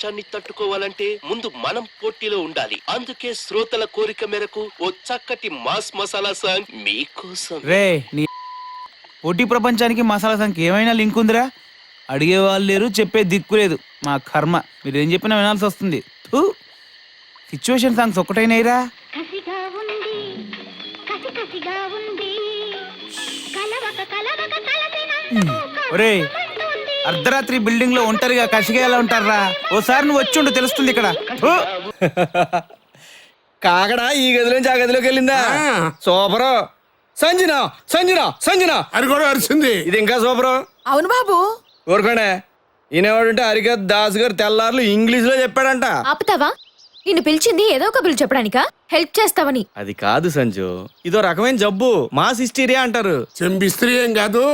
తట్టుకోవాలంటే ముందు మనం పోటీలో ఉండాలి. అందుకే శ్రోతల కోరిక మేరకు ఓ చక్కటి మాస్ మసాలా సాంగ్ మీకోసం. రే నీ పోటీ ప్రపంచానికి మసాలా సాంగ్ ఏమైనా లింక్ ఉందిరా? అడిగే వాళ్ళు లేరు, చెప్పే దిక్కు లేదు. మా కర్మ, మీరేం చెప్పినా వినాల్సి వస్తుంది. సిచ్యువేషన్ సాంగ్స్ ఒక్కటైనాయిరా. ఒరే, అర్ధరాత్రి బిల్డింగ్ లో ఒంటరిగా కసిగా ఎలా ఉంటారా? ఓసారి నువ్వు వచ్చిండు తెలుస్తుంది ఇక్కడ. కాకడా ఈ గదిలోంచి ఆ గదిలోకి వెళ్ళిందా? సూపరు. సంజన సంజన సంజన అది కూడా అరిచింది. ఇది ఇంకా సూపరు. అవును బాబు. ఊరుకోండి. ఈయనవాడుంటే హరికత్ దాస్ గారు తెల్లారులు ఇంగ్లీష్ లో చెప్పాడంట. ఆపుతావా? నిన్ను పిలిచింది ఏదో ఒక బిల్ చెప్పడానికా? హెల్ప్ చేస్తావని. అది కాదు సంజు, ఇదో రకమైన జబ్బు, మాస్ హిస్టీరియా అంటారు. చెంబిస్త్రీ ఏం కాదు.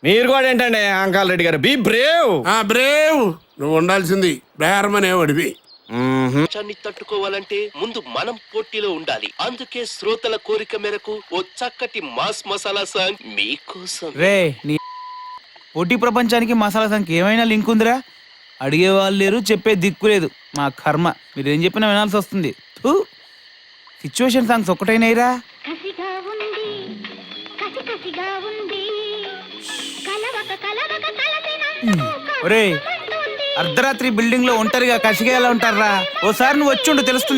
మీరు కూడా ఏంటండి అంకాల్ రెడ్డి గారు? Be Brave. బ్రేవ్ నువ్వు ఉండాల్సింది బేరమనేవాడివి. తట్టుకోవాలంటే ముందు మనం పోటీలో ఉండాలి. అందుకే శ్రోతల కోరిక మేరకు ఓ చక్కటి మాస్ మసాలా సాంగ్ మీకోసం. రే నీ పోటీ ప్రపంచానికి మసాలా సాంగ్ ఏమైనా లింక్ ఉందిరా? అడిగే వాళ్ళు లేరు, చెప్పే దిక్కు లేదు. మా కర్మ, మీరేం చెప్పినా వినాల్సి వస్తుంది. సిచ్యువేషన్ సాంగ్స్ ఒక్కటైనాయిరా. ఒరే, అర్ధరాత్రి బిల్డింగ్ లో ఒంటరిగా కసిగా ఎలా ఉంటారా? ఓసారి నువ్వు వచ్చిండు తెలుస్తుంది.